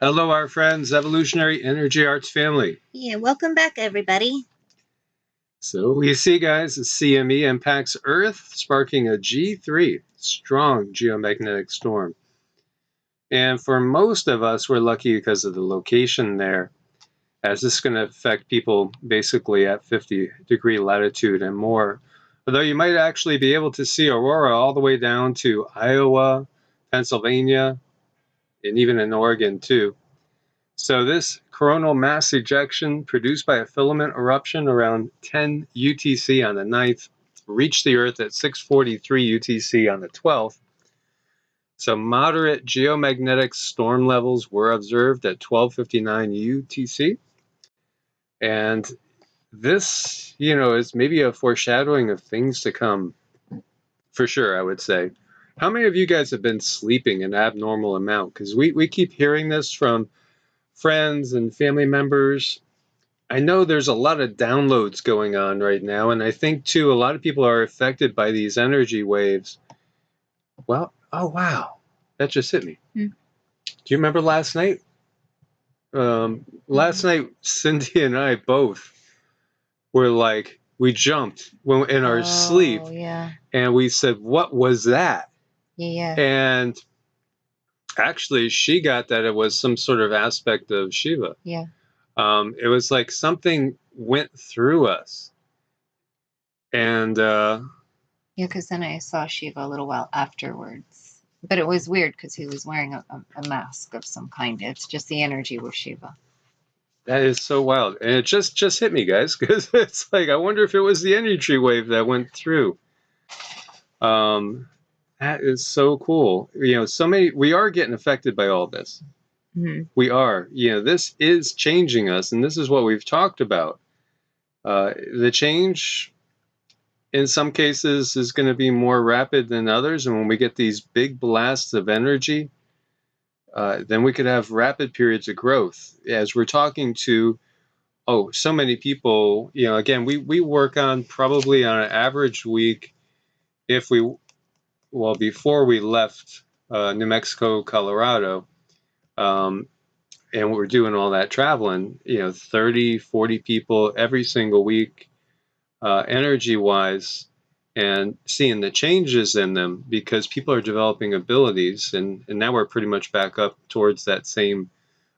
Hello, our friends, Evolutionary Energy Arts family. Yeah, welcome back, everybody. So we see, guys, the CME impacts Earth, sparking a G3, strong geomagnetic storm. And for most of us, we're lucky because of the location there, as this is going to affect people basically at 50-degree latitude and more. Although you might actually be able to see aurora all the way down to Iowa, Pennsylvania, and even in Oregon, too. So this coronal mass ejection produced by a filament eruption around 10 UTC on the 9th reached the Earth at 6:43 UTC on the 12th. So moderate geomagnetic storm levels were observed at 12:59 UTC. And this, is maybe a foreshadowing of things to come, for sure, I would say. How many of you guys have been sleeping an abnormal amount? Because we keep hearing this from friends and family members. I know there's a lot of downloads going on right now, and I think, too, a lot of people are affected by these energy waves. Well, oh, wow. That just hit me. Do you remember last night? Last night, Cindy and I both were like, we jumped in our sleep, and we said, what was that? Yeah. And actually, she got that it was some sort of aspect of Shiva. Yeah. It was like something went through us. And yeah, because then I saw Shiva a little while afterwards. But it was weird because he was wearing a mask of some kind. It's just the energy with Shiva. That is so wild. And it just hit me, guys, because it's like, I wonder if it was the energy wave that went through. That is so cool. We are getting affected by all this. Mm-hmm. We are. This is changing us, and this is what we've talked about. The change, in some cases, is going to be more rapid than others, and when we get these big blasts of energy, then we could have rapid periods of growth. As we're talking to, so many people, again, we work on probably on an average week, before we left New Mexico, Colorado, and we're doing all that traveling, 30, 40 people every single week, energy-wise, and seeing the changes in them because people are developing abilities, and now we're pretty much back up towards that same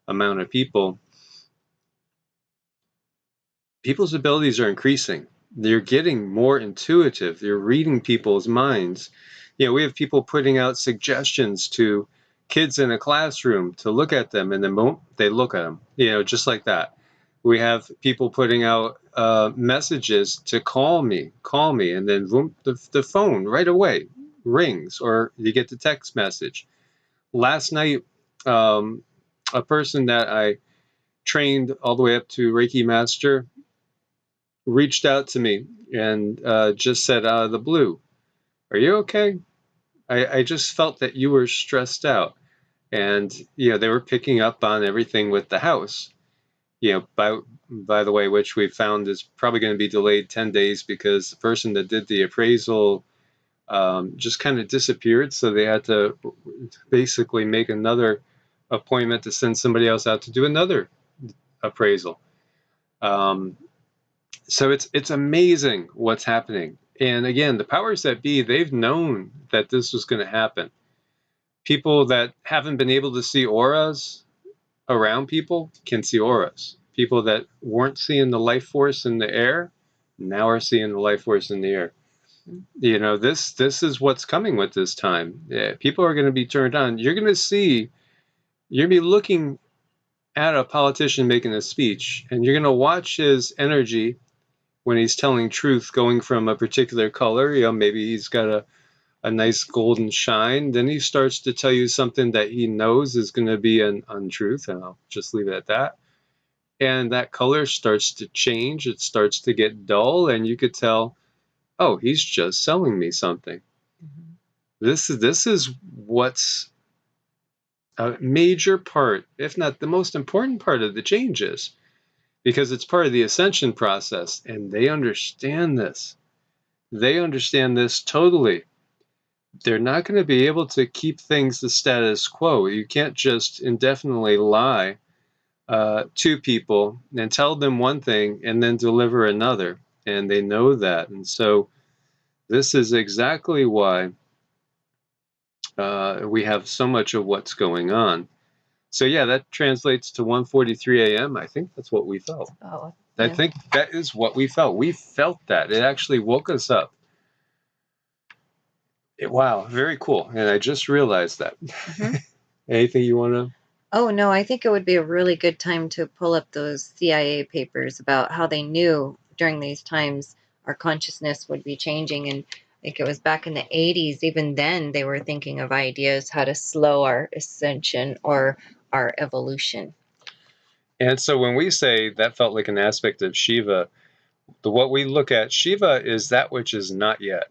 amount of people. People's abilities are increasing. They're getting more intuitive. They're reading people's minds. We have people putting out suggestions to kids in a classroom to look at them, and then boom, they look at them, just like that. We have people putting out messages to call me, and then boom, the phone right away rings, or you get the text message. Last night, a person that I trained all the way up to Reiki Master reached out to me and just said out of the blue, "Are you okay? I just felt that you were stressed out." And, they were picking up on everything with the house, by the way, which we found is probably going to be delayed 10 days because the person that did the appraisal just kind of disappeared. So they had to basically make another appointment to send somebody else out to do another appraisal. So it's amazing what's happening. And again, the powers that be, they've known that this was going to happen. People that haven't been able to see auras around people can see auras. People that weren't seeing the life force in the air now are seeing the life force in the air. This is what's coming with this time. Yeah, people are going to be turned on. You're going to be looking at a politician making a speech, and you're going to watch his energy when he's telling truth going from a particular color. Maybe he's got a nice golden shine. Then he starts to tell you something that he knows is going to be an untruth, and I'll just leave it at that. And that color starts to change. It starts to get dull, and you could tell, oh, he's just selling me something. Mm-hmm. This is what's a major part, if not the most important part of the changes, because it's part of the ascension process, and they understand this. They understand this totally. they're not going to be able to keep things the status quo. You can't just indefinitely lie to people and tell them one thing and then deliver another. And they know that. And so this is exactly why we have so much of what's going on. So yeah, that translates to 1:43 a.m. I think that's what we felt. Oh, I yeah. think that is what we felt. We felt that. It actually woke us up. Wow, very cool. And I just realized that. Mhm. Anything you want to? Oh, no, I think it would be a really good time to pull up those CIA papers about how they knew during these times our consciousness would be changing. And I think it was back in the 80s, even then, they were thinking of ideas how to slow our ascension or our evolution. And so when we say that felt like an aspect of Shiva, what we look at, Shiva is that which is not yet.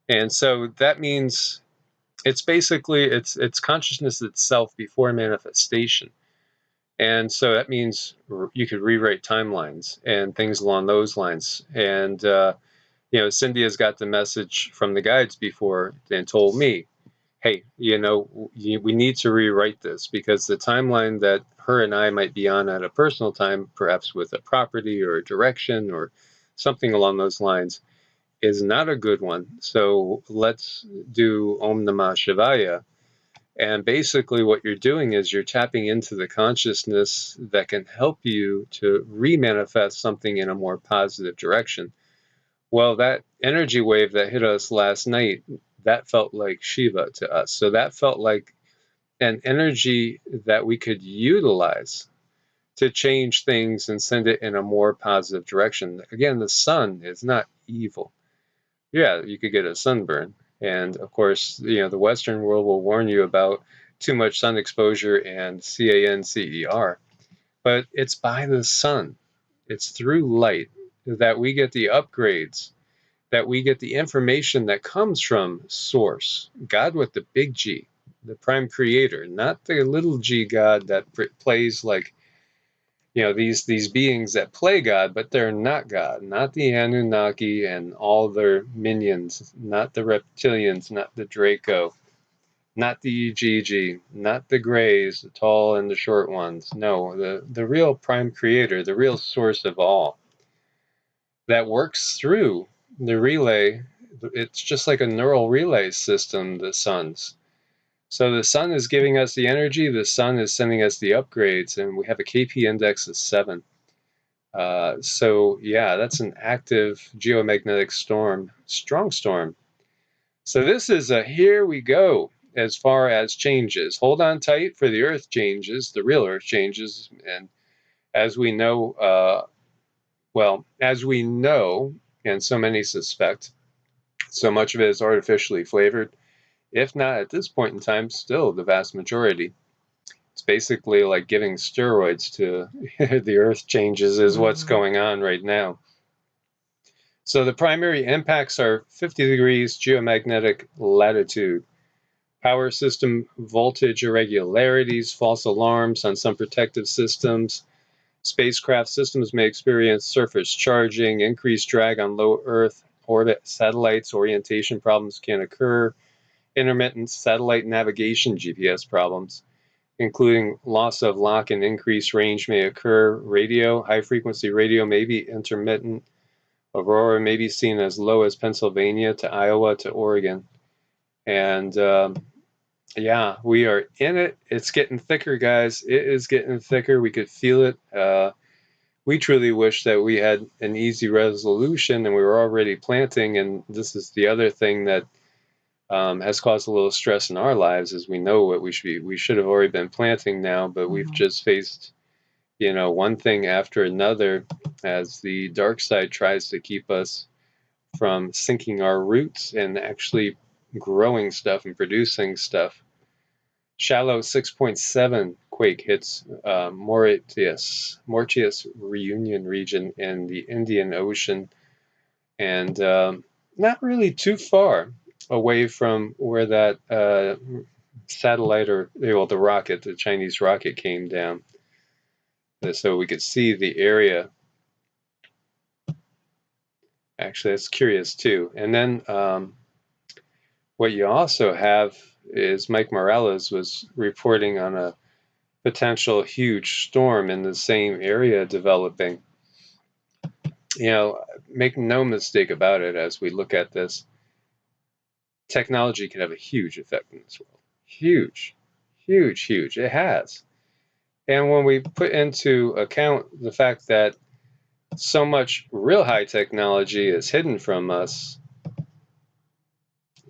And so that means it's basically it's consciousness itself before manifestation. And so that means you could rewrite timelines and things along those lines. And Cindy has got the message from the guides before and told me, hey, we need to rewrite this because the timeline that her and I might be on at a personal time, perhaps with a property or a direction or something along those lines, is not a good one. So let's do Om Namah Shivaya. And basically what you're doing is you're tapping into the consciousness that can help you to remanifest something in a more positive direction. Well, that energy wave that hit us last night, that felt like Shiva to us. So that felt like an energy that we could utilize to change things and send it in a more positive direction. Again, the sun is not evil. Yeah, you could get a sunburn. And of course, the Western world will warn you about too much sun exposure and CANCER. But it's by the sun, it's through light that we get the upgrades, that we get the information that comes from Source, God with the big G, the prime creator, not the little g God that plays like these beings that play God, but they're not God, not the Anunnaki and all their minions, not the reptilians, not the Draco, not the EGG, not the Greys, the tall and the short ones. No, the real prime creator, the real source of all, that works through the relay. It's just like a neural relay system, the sun's. So the sun is giving us the energy, the sun is sending us the upgrades, and we have a KP index of 7. So yeah, that's an active geomagnetic storm, strong storm. So this is a here we go as far as changes. Hold on tight for the Earth changes, the real Earth changes, and as we know, as we know, and so many suspect, so much of it is artificially flavored. If not at this point in time, still the vast majority. It's basically like giving steroids to the Earth changes is what's going on right now. So the primary impacts are 50 degrees geomagnetic latitude, power system voltage irregularities, false alarms on some protective systems. Spacecraft systems may experience surface charging, increased drag on low Earth orbit satellites, orientation problems can occur, intermittent satellite navigation GPS problems, including loss of lock and increased range may occur. Radio, high-frequency radio may be intermittent. Aurora may be seen as low as Pennsylvania to Iowa to Oregon. And yeah, we are in it. It's getting thicker, guys. It is getting thicker. We could feel it. We truly wish that we had an easy resolution and we were already planting. And this is the other thing that has caused a little stress in our lives, is we know what we should have already been planting now, but we've just faced one thing after another as the dark side tries to keep us from sinking our roots and actually growing stuff and producing stuff. Shallow 6.7 quake hits Mauritius Reunion region in the Indian Ocean, and not really too far away from where that satellite, or the rocket, the Chinese rocket, came down. So we could see the area. Actually, that's curious too. And then What you also have is Mike Morales was reporting on a potential huge storm in the same area developing. Make no mistake about it, as we look at this, technology can have a huge effect in this world. Huge, huge, huge. It has. And when we put into account the fact that so much real high technology is hidden from us,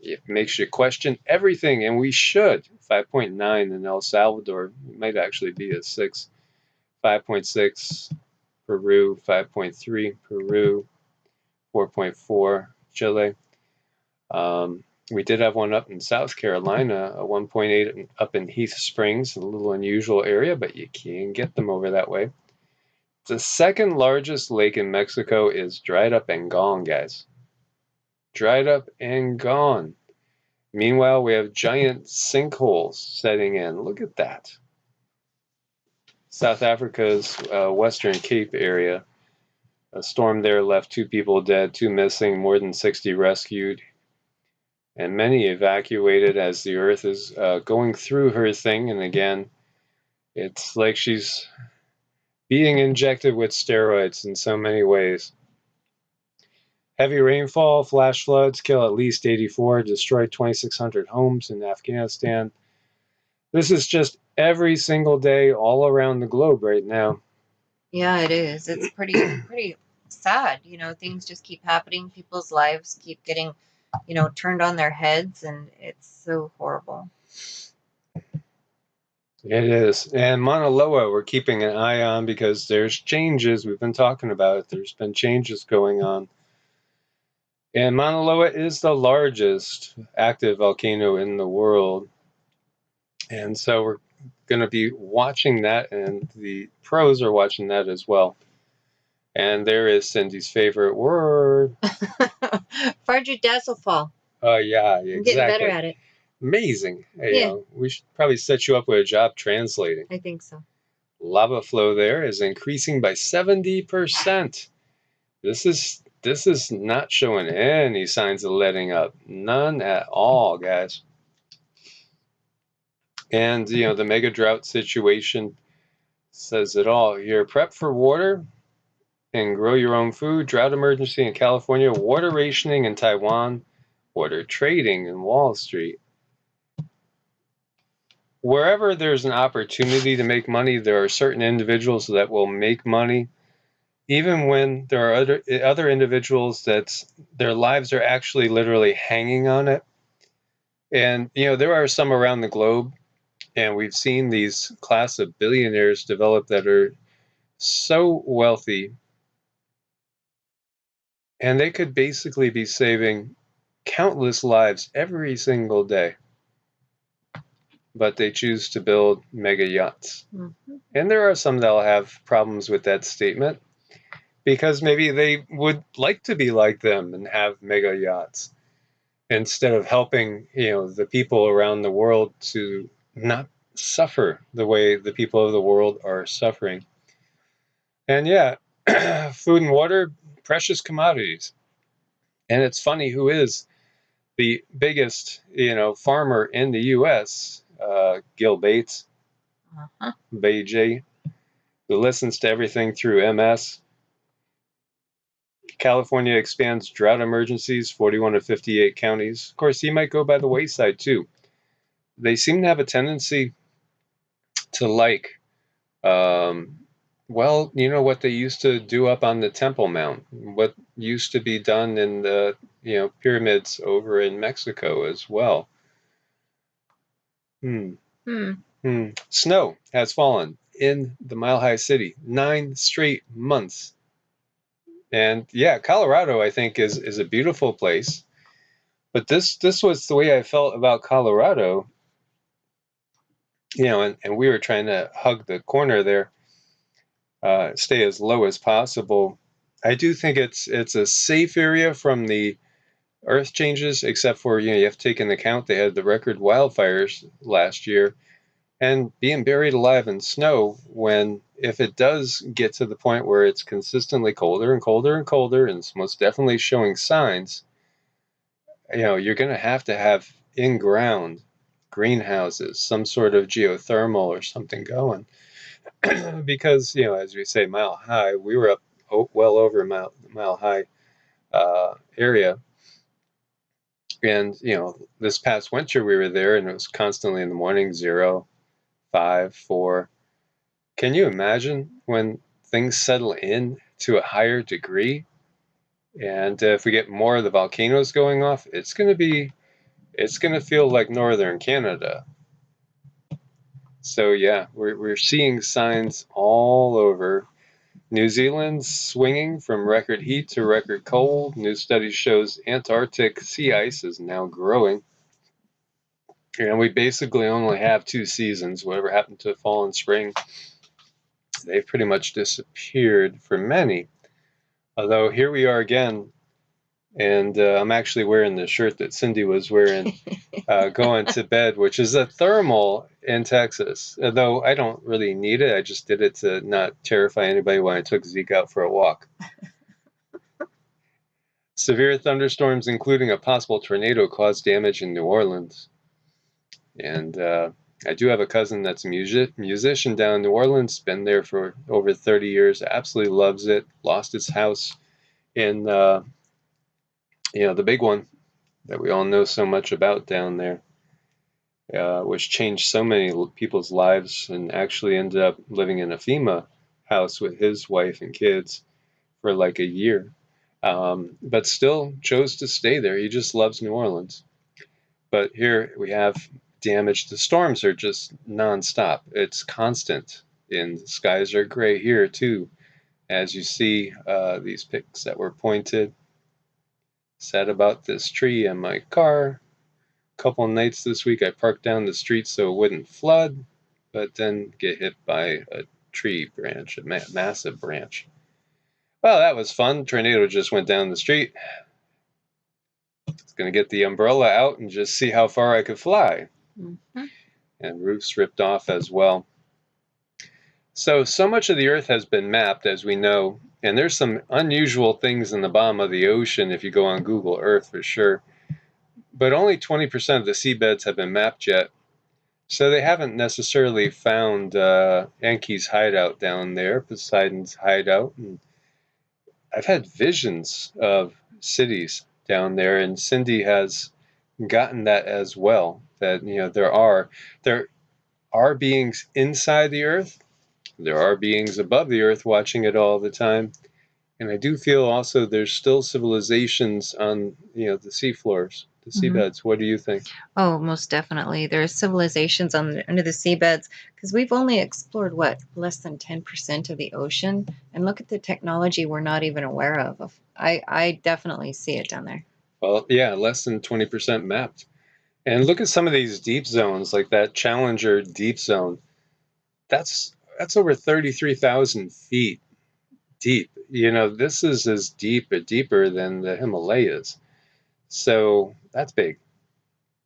it makes you question everything, and we should. 5.9 in El Salvador, it might actually be a 6. 5.6 Peru, 5.3 Peru, 4.4 Chile. We did have one up in South Carolina, a 1.8 up in Heath Springs, a little unusual area, but you can get them over that way. The second largest lake in Mexico is dried up and gone, guys. Dried up and gone. Meanwhile, we have giant sinkholes setting in. Look at that. South Africa's Western Cape area. A storm there left 2 people dead, 2 missing, more than 60 rescued, and many evacuated as the Earth is going through her thing. And again, it's like she's being injected with steroids in so many ways. Heavy rainfall, flash floods kill at least 84, destroy 2,600 homes in Afghanistan. This is just every single day all around the globe right now. Yeah, it is. It's pretty sad. Things just keep happening. People's lives keep getting, turned on their heads, and it's so horrible. It is. And Mauna Loa, we're keeping an eye on because there's changes. We've been talking about it. There's been changes going on. And Mauna Loa is the largest active volcano in the world. And so we're going to be watching that, and the pros are watching that as well. And there is Cindy's favorite word. Fargidazofal. Oh, yeah, exactly. I'm getting better at it. Amazing. Yeah. We should probably set you up with a job translating. I think so. Lava flow there is increasing by 70%. This is not showing any signs of letting up. None at all, guys. And, the mega drought situation says it all here. Prep for water and grow your own food. Drought emergency in California. Water rationing in Taiwan. Water trading in Wall Street. Wherever there's an opportunity to make money, there are certain individuals that will make money, even when there are other individuals that their lives are actually literally hanging on it. And, there are some around the globe, and we've seen these class of billionaires develop that are so wealthy, and they could basically be saving countless lives every single day. But they choose to build mega yachts. Mm-hmm. And there are some that'll have problems with that statement because maybe they would like to be like them and have mega yachts instead of helping, the people around the world to not suffer the way the people of the world are suffering. And yeah, food and water, precious commodities. And it's funny who is the biggest, farmer in the U.S., Gil Bates, BJ, who listens to everything through MS. California expands drought emergencies, 41 of 58 counties. Of course, he might go by the wayside too. They seem to have a tendency to what they used to do up on the Temple Mount, what used to be done in the, pyramids over in Mexico as well. Snow has fallen in the Mile High City 9 straight months. And yeah, Colorado, I think, is a beautiful place. But this was the way I felt about Colorado, and we were trying to hug the corner there, stay as low as possible. I do think it's a safe area from the earth changes, except for, you have to take into account they had the record wildfires last year. And being buried alive in snow, if it does get to the point where it's consistently colder and colder and colder, and it's most definitely showing signs, you're going to have in-ground greenhouses, some sort of geothermal or something going. Because, as we say, mile high, we were up well over mile high area. And, this past winter we were there, and it was constantly in the morning, 0, 5, 4. Can you imagine when things settle in to a higher degree? And if we get more of the volcanoes going off, it's going to feel like northern Canada. So yeah, we're seeing signs all over. New Zealand's swinging from record heat to record cold. New study shows Antarctic sea ice is now growing. And we basically only have 2 seasons. Whatever happened to fall and spring, they've pretty much disappeared for many. Although here we are again, and I'm actually wearing the shirt that Cindy was wearing going to bed, which is a thermal in Texas. Though I don't really need it. I just did it to not terrify anybody when I took Zeke out for a walk. Severe thunderstorms, including a possible tornado, caused damage in New Orleans. And I do have a cousin that's a musician down in New Orleans, been there for over 30 years, absolutely loves it, lost his house in, the big one that we all know so much about down there, which changed so many people's lives, and actually ended up living in a FEMA house with his wife and kids for like a year. But still chose to stay there. He just loves New Orleans. But here we have damage. The storms are just nonstop. It's constant. And the skies are gray here too. As you see these pics that were pointed. Sad about this tree in my car. A couple of nights this week I parked down the street so it wouldn't flood, but then get hit by a tree branch, a massive branch. Well, that was fun. Tornado just went down the street. It's going to get the umbrella out and just see how far I could fly. Mm-hmm. And roofs ripped off as well. So much of the Earth has been mapped, as we know, and there's some unusual things in the bottom of the ocean if you go on Google Earth for sure. But only 20% of the seabeds have been mapped yet. So they haven't necessarily found Enki's hideout down there, Poseidon's hideout. And I've had visions of cities down there, and Cindy has gotten that as well. That there are beings inside the Earth, there are beings above the Earth watching it all the time, and I do feel also there's still civilizations on the seafloors, the seabeds. What do you think? Oh, most definitely. There's civilizations under the seabeds, because we've only explored less than 10% of the ocean, and look at the technology we're not even aware of. I definitely see it down there. Well, yeah, less than 20% mapped. And look at some of these deep zones, like that Challenger deep zone. That's over 33,000 feet deep. This is as deeper than the Himalayas. So that's big.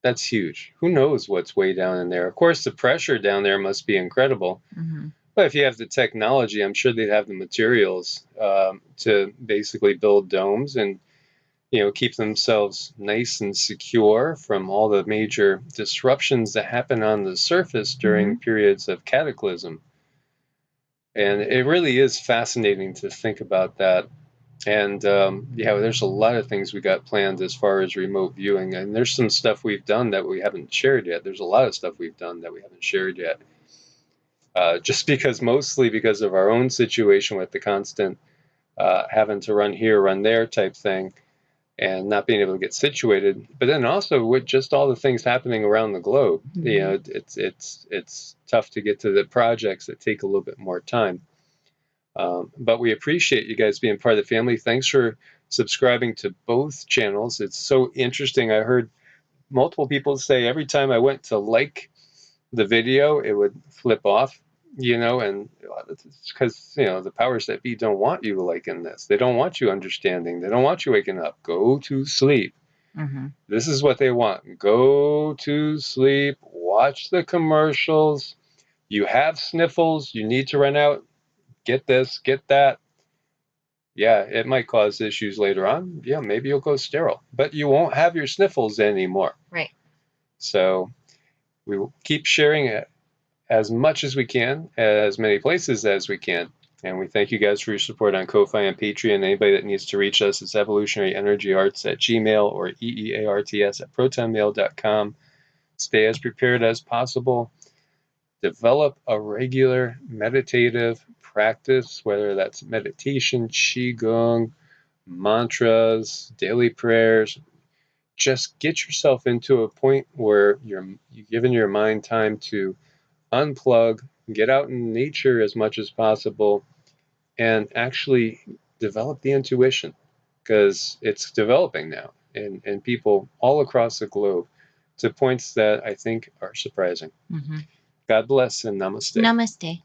That's huge. Who knows what's way down in there? Of course, the pressure down there must be incredible. Mm-hmm. But if you have the technology, I'm sure they'd have the materials to basically build domes and keep themselves nice and secure from all the major disruptions that happen on the surface during periods of cataclysm. And it really is fascinating to think about that. And there's a lot of things we got planned as far as remote viewing. And there's some stuff we've done that we haven't shared yet. There's a lot of stuff we've done that we haven't shared yet. Mostly because of our own situation with the constant having to run here, run there type thing, and not being able to get situated. But then also with just all the things happening around the globe, it's tough to get to the projects that take a little bit more time. But we appreciate you guys being part of the family. Thanks for subscribing to both channels. It's so interesting. I heard multiple people say every time I went to like the video, it would flip off, and it's because, the powers that be don't want you liking this. They don't want you understanding. They don't want you waking up. Go to sleep. Mm-hmm. This is what they want. Go to sleep. Watch the commercials. You have sniffles. You need to run out. Get this, get that. Yeah, it might cause issues later on. Yeah, maybe you'll go sterile, but you won't have your sniffles anymore. Right. So we will keep sharing it as much as we can, as many places as we can. And we thank you guys for your support on Ko-Fi and Patreon. Anybody that needs to reach us is evolutionaryenergyarts@gmail.com or EEARTS@protonmail.com. Stay as prepared as possible. Develop a regular meditative practice, whether that's meditation, Qigong, mantras, daily prayers. Just get yourself into a point where you're giving your mind time to unplug, get out in nature as much as possible, and actually develop the intuition, because it's developing now in people all across the globe to points that I think are surprising. God bless and namaste. Namaste.